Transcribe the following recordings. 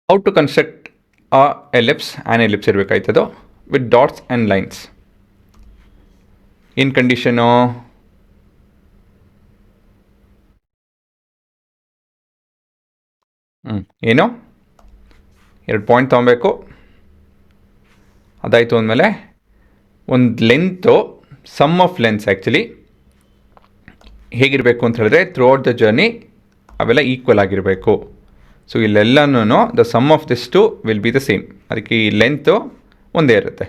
How to construct a ellipse an ellipse ಇರಬೇಕಾಯ್ತದು with dots and lines. ಏನು condition? ಏನು 2 point ತೊಗೊಬೇಕು. ಅದಾಯಿತು ಅಂದಮೇಲೆ ಒಂದು length, sum of lengths actually ಹೇಗಿರಬೇಕು ಅಂತ ಹೇಳಿದ್ರೆ ಥ್ರೂ ಔಟ್ ದ ಜರ್ನಿ ಅವೆಲ್ಲ ಈಕ್ವಲ್ ಆಗಿರಬೇಕು. ಸೊ ಇಲ್ಲೆಲ್ಲನೂ the sum of this two will be the same. ಅದಕ್ಕೆ ಈ ಲೆಂತು ಒಂದೇ ಇರುತ್ತೆ.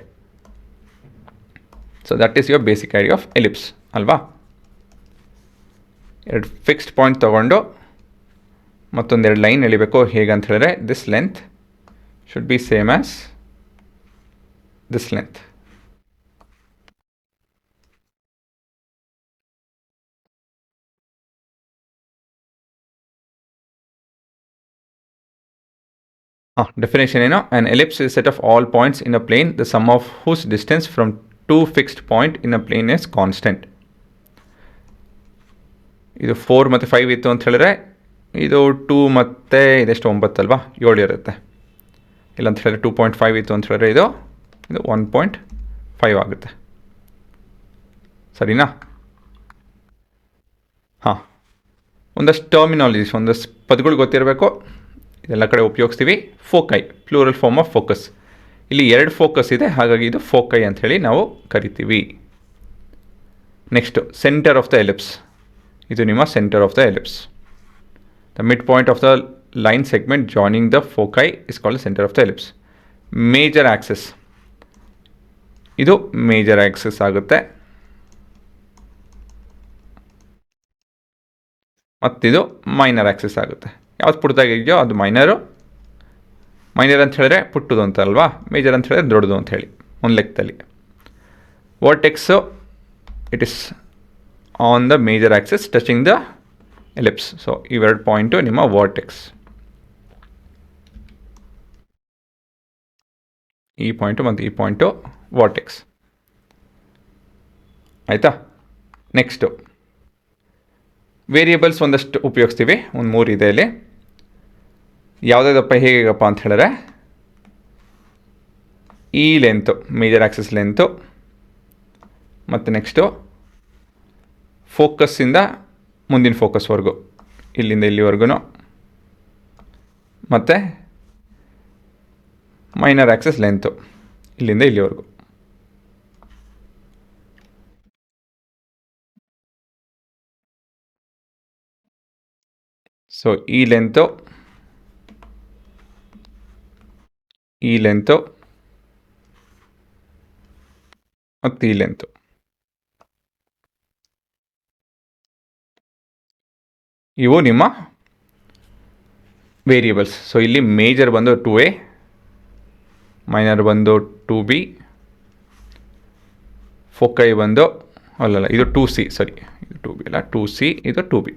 So that is your basic idea of ellipse ಅಲ್ವಾ? 2 ಫಿಕ್ಸ್ಡ್ ಪಾಯಿಂಟ್ ತೊಗೊಂಡು ಮತ್ತೊಂದೆರಡು ಲೈನ್ ಎಳಿಬೇಕು. ಹೇಗಂತ ಹೇಳಿದ್ರೆ this length should be same as this length. Definition ಏನು? An ellipse is set of all points in a plane the sum of whose distance from 2 fixed point in a plane is constant. ಇದು 4 ಮತ್ತು 5 ಇತ್ತು ಅಂತ ಹೇಳಿದ್ರೆ ಇದು 2 ಮತ್ತು ಇದೆಷ್ಟು 9 ಅಲ್ವಾ, 7 ಇರುತ್ತೆ. ಇಲ್ಲ ಅಂತ ಹೇಳಿದ್ರೆ 2.5 ಇತ್ತು ಅಂತ ಹೇಳಿದ್ರೆ ಇದು 1.5 ಆಗುತ್ತೆ. ಸರಿನಾ? ಹಾಂ, ಒಂದಷ್ಟು ಟರ್ಮಿನಾಲಜೀಸ್, ಒಂದಷ್ಟು ಪದಗಳು ಗೊತ್ತಿರಬೇಕು. ಇದೆಲ್ಲ ಕಡೆ ಉಪಯೋಗಿಸ್ತೀವಿ. ಫೋಕೈ, ಪ್ಲೂರಲ್ ಫಾರ್ಮ್ ಆಫ್ ಫೋಕಸ್. ಇಲ್ಲಿ 2 ಫೋಕಸ್ ಇದೆ, ಹಾಗಾಗಿ ಇದು ಫೋಕೈ ಅಂಥೇಳಿ ನಾವು ಕರಿತೀವಿ. Next centre of the ellipse. ಇದು ನಿಮ್ಮ centre of the ellipse. The mid point of the line segment joining the foci is called centre of the ellipse. Major axis, ಇದು ಮೇಜರ್ ಆಕ್ಸಿಸ್ ಆಗುತ್ತೆ. ಮತ್ತಿದು ಮೈನರ್ ಆಕ್ಸಿಸ್ ಆಗುತ್ತೆ. ಯಾವ್ದು ಪುಟ್ಟದಾಗಿದೆಯೋ ಅದು ಮೈನರು. Minor ಅಂತ ಹೇಳಿದ್ರೆ ಪುಟ್ಟದು ಅಂತ ಅಲ್ವಾ, ಮೇಜರ್ ಅಂತ ಹೇಳಿದ್ರೆ ದೊಡ್ಡದು ಅಂತ ಹೇಳಿ ಒಂದು ಲೆಕ್ಕದಲ್ಲಿ. Vertex it is on the major axis touching the ellipse. So ಇವೆರಡು ಪಾಯಿಂಟು ನಿಮ್ಮ ವರ್ಟೆಕ್ಸ್. ಈ ಪಾಯಿಂಟು ಮತ್ತು ಈ ಪಾಯಿಂಟು ವರ್ಟೆಕ್ಸ್. ಆಯಿತಾ? ನೆಕ್ಸ್ಟು ವೇರಿಯೇಬಲ್ಸ್ ಒಂದಷ್ಟು ಉಪಯೋಗಿಸ್ತೀವಿ. ಒಂದು 3 ಇದೆ ಇಲ್ಲಿ. ಯಾವುದಾದಪ್ಪ ಹೇಗಪ್ಪ ಅಂತ ಹೇಳಿದ್ರೆ ಈ ಲೆಂತು ಮೇಜರ್ ಆಕ್ಸಿಸ್ ಲೆಂತು, ಮತ್ತು ನೆಕ್ಸ್ಟು ಫೋಕಸ್ಸಿಂದ ಮುಂದಿನ ಫೋಕಸ್ವರೆಗೂ, ಇಲ್ಲಿಂದ ಇಲ್ಲಿವರೆಗೂ, ಮತ್ತು ಮೈನರ್ ಆಕ್ಸಿಸ್ ಲೆಂತು ಇಲ್ಲಿಂದ ಇಲ್ಲಿವರೆಗೂ. ಸೊ ಈ ಲೆಂತು, ಈ ಲೆಂತು ಮತ್ತು ಈ ಲೆಂತು. ಇವು ನಿಮ್ಮ ವೇರಿಯೇಬಲ್ಸ್. ಸೊ ಇಲ್ಲಿ ಮೇಜರ್ ಬಂದು 2a, ಮೈನರ್ ಬಂದು 2b, ಫೋಕೈ ಬಂದು ಅಲ್ಲಲ್ಲ ಇದು 2c, ಸರಿ ಇದು 2b ಅಲ್ಲ 2c, ಇದು 2b.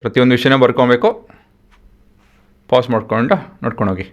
ಪ್ರತಿಯೊಂದು ವಿಷಯನ ಬರ್ಕೊಬೇಕು. ಪಾಸ್ ಮಾಡ್ಕೊಂಡು ನೋಡ್ಕೊಂಡು ಹೋಗಿ.